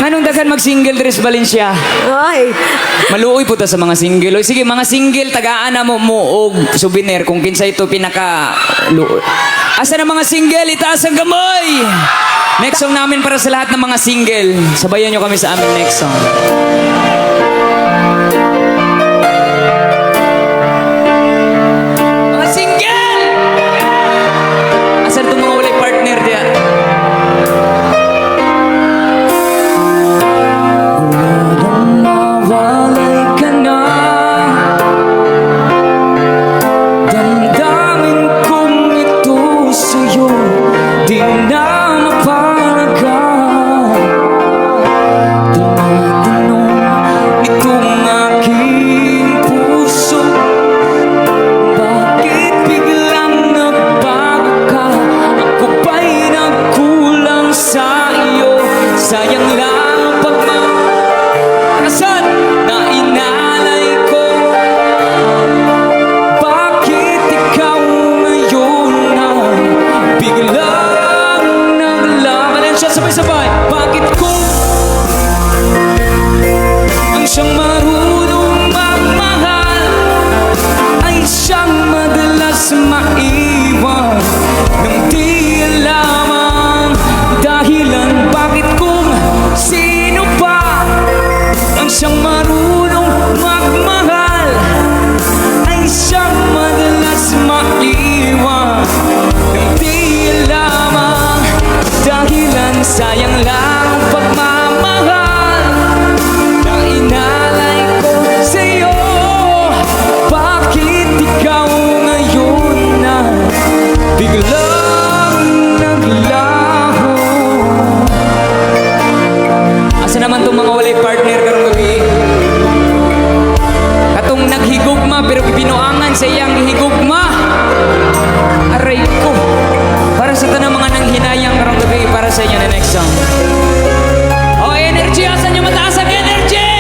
Nganong daghan mag-single dress Valencia? Ay, Maluoy po ta sa mga single. O sige, mga single, tagaan na mo og souvenir kung kinsa ito pinaka... Asa na mga single? Itaas ang gamoy! Next song namin para sa lahat ng mga single. Sabayan nyo kami sa aming next song. Mga single! Asa na itong mga walay partner diyan? Mawalay ka na. Damdamin kong ito sa'yo di na mapalagan. Tinatanong itong aking puso, bakit biglang nagbago ka? Ako ba'y nagkulang sa iyo? Sayang lang ang pagmamakasan na inalay ko. Bakit ikaw ngayon ay biglang naglaban? Siya sabay-sabay. Bakit kung ang siyang marunong magmahal ay siyang madalas maiwan ng di alam ang dahilan? Bakit kung sino pa ang siyang marunong magmahal ay siyang madalas maiwan ng di alam ang dahilan? Sayang lang ang pagmamahal na inalay ko sa'yo. Bakit ikaw ngayon na biglang naglaho? Asa naman itong mga walay partner karong gabi? Katong naghigugma pero binuangan sa iyang higugma. Aray ko. Para sa tanang mga nanghinayang karong gabi, para sa inyo na next song. Oh, energy! Asan yung mataas ang energy?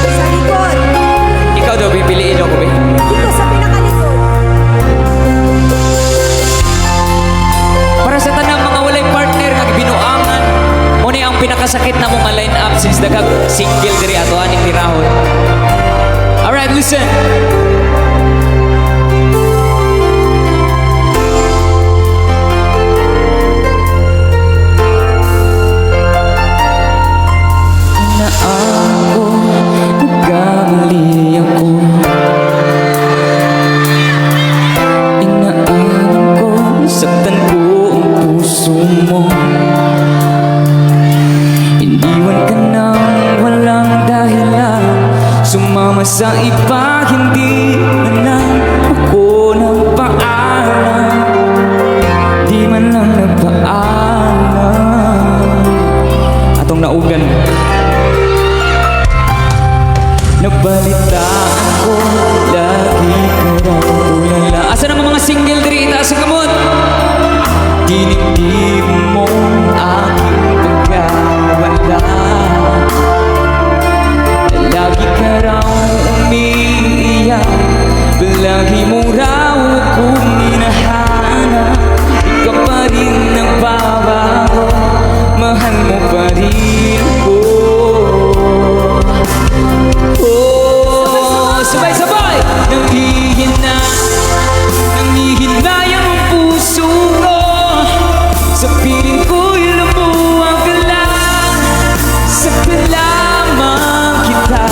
sa likod. Ikaw daw, pipiliin ako, be. Dito sa pinakalikod. Para sa tanang mga walay partner nga binuangan, muna ang pinakasakit na mong line up since dagag single diri ato aning tirahon. Alright, listen. Na ako, nagkamali ako. Inaalam ko, saktan ko ang puso mo. Iniwan ka nang walang dahilan, sumama sa iba, hindi man lang ako nagpaalam. Di man lang nagpaalam. Atong naugan. Nabalitaan ko, lagi ka raw tulala. Asa na mga single diri? Itaas ang kamot. Dinigdig mo aking pagkawala. Lagi ka raw umiiyak, lagi mo raw akong hinahanap. Ikaw pa rin nagbabago, mahal mo pa rin ako. Oh, sabay-sabay! Nangihinayang ang puso ko. Sa piling ko'y lumuwag ka lang. Saktan lamang kita.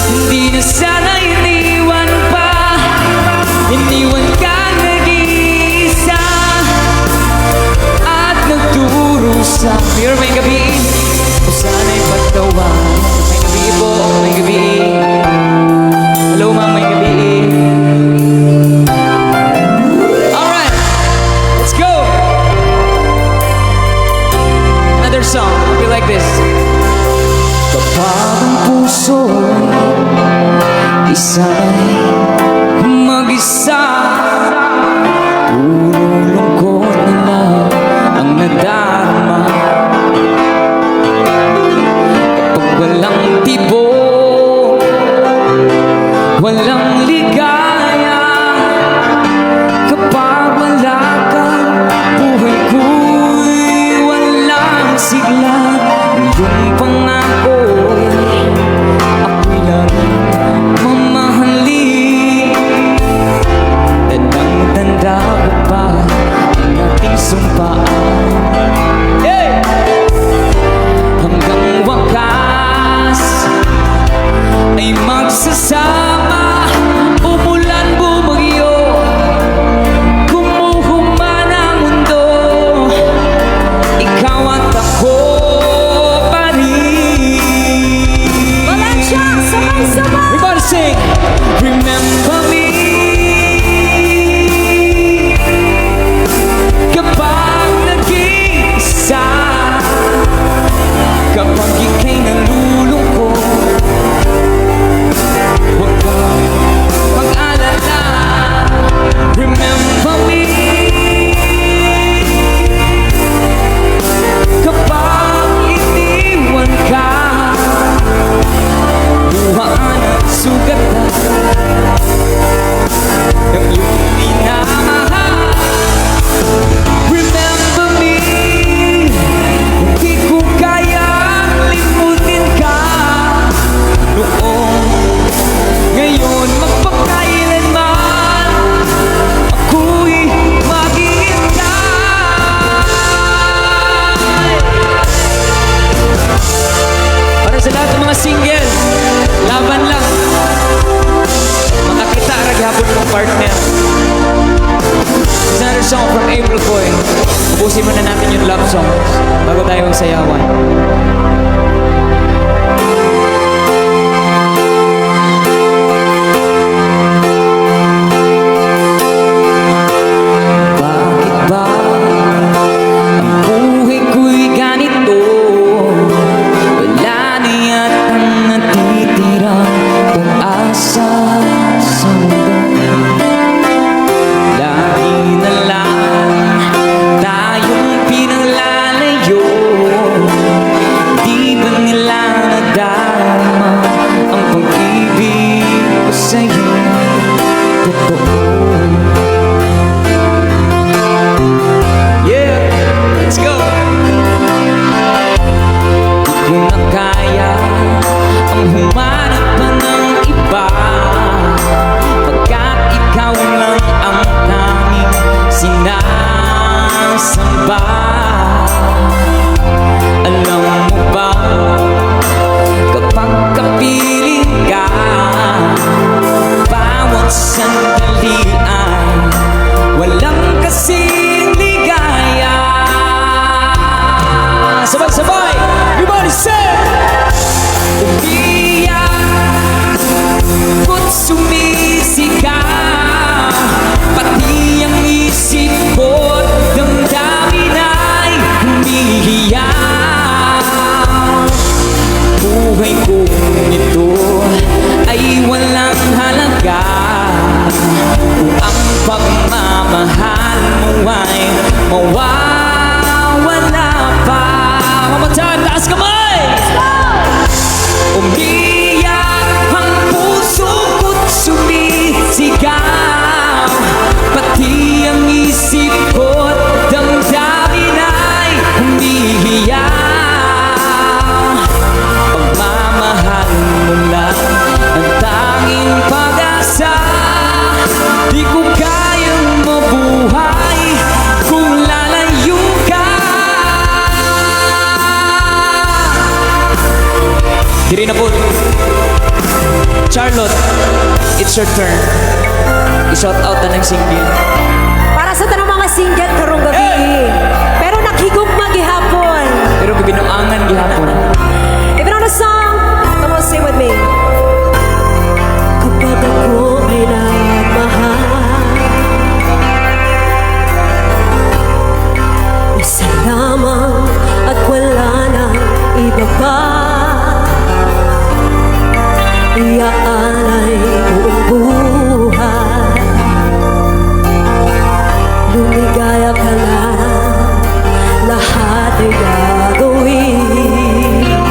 Hindi na sana iniwan pa. Iniwan kang nag-iisa at nagdurusa. Pero may gabi, o sana'y pagtawan. May gabi po, may gabi. Hello ma'am, may gabi. Alright, let's go. Another song, I'll be like this. Kapag ang puso isa'y mag-isa, puro lungkot na lang ang nadarama. Remember me kapag iniwan ka, luhaan at sugatan ng iyong minamahal. Remember me, hindi ko kayang limutin ka noon, ngayon, magpakailanman ako'y maghihintay. Para sa lahat ng mga single, laban lang. Makakita raghapon mong partner. It's another song from April Boy. Ubusin muna natin yung love song bago tayo magsayawan. Bakit ba ang buhay ko'y ganito? Wala na yatang natitirang pag-asa sa mundo. Lagi na lang tayong pinaglalayo. Di ba nila nadama ang pag-ibig ko sa'yo? Totoo. Yeah, let's go. Di ko na kaya ang humanap pa ng iba, pagkat ikaw lang ang tanging sinasamba. Alam mo ba, kapag kapiling ka, bawat sandali ay walang kasing ligaya. Sabay-sabay, everybody say! Umiyak ko't sumisigaw, pati ang isip ko't damdamin ay humihiyaw. Buhay ko nito ay walang halaga kung ang pagmamahal mo ay mawawala pa. One more time, taas kamay! Umiyak ang puso ko't sumisigaw, pati ang isip ko't damdamin ay humihiyaw. Pagmamahal mo lang ang tanging pag-asa, di ko kayang mabuhay kung lalayo ka. Diri na po, Charlotte, it's your turn. I-shout out na ng single. Para sa tanong mga single karong gabi. Pero naghigugma gihapon. Pero binuangan gihapon. If you know the song, come on, sing with me. Kapag ako ay nagmahal, isa lamang at wala nang iba pa. Iyaan ay buong buhay, lumigaya ka na, lahat ay gagawin.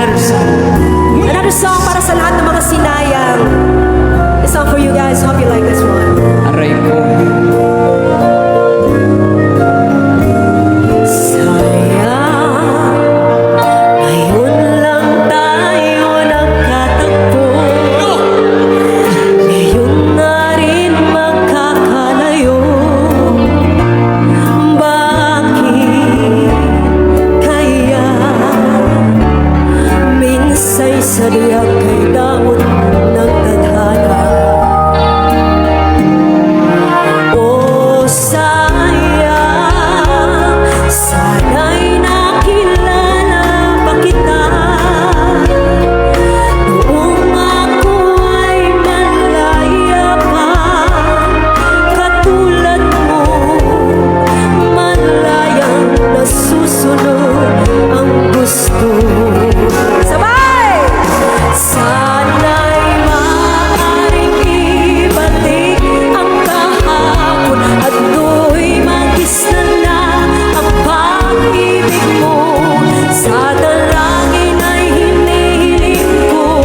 Another song para sa lahat ng mga sinayang. This song for you guys. Hope you like this one. Aray ko. Sayang, ngayon lang tayo nagkatagpo. Ngayon na rin magkakalayo. Bakit kaya minsa'y sadya kay damot ng tadhana? O sayang, sana'y nakilala pa kita noong ako ay malaya pa. Katulad mo, malayang nasusunod ang gusto. Sabay! Sana'y maaaring ibalik ang kahapon at do'y magisnan na ang pag-ibig mo. Sa dalangin ay hinihiling ko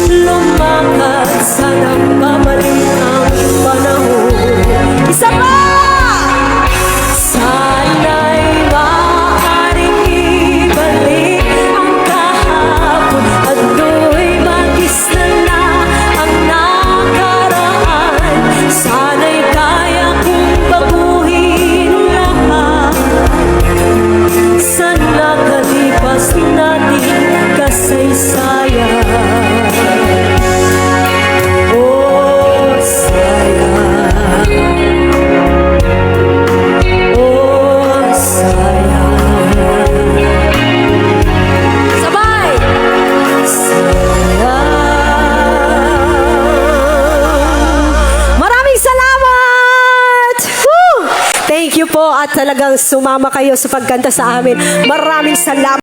lumakad, sana'y babalik ang panahon. Isa pa! Sana'y maaaring ibalik ang kahapon at do'y magisnan na ang nakaraan. Sana'y kaya kong baguhin lahat sa nakalipas nating kasaysayan. Oh, sayang. Oh, sayang. Sabay! Sayang. Maraming salamat! Woo! Thank you po at talagang sumama kayo sa pagkanta sa amin. Maraming salamat.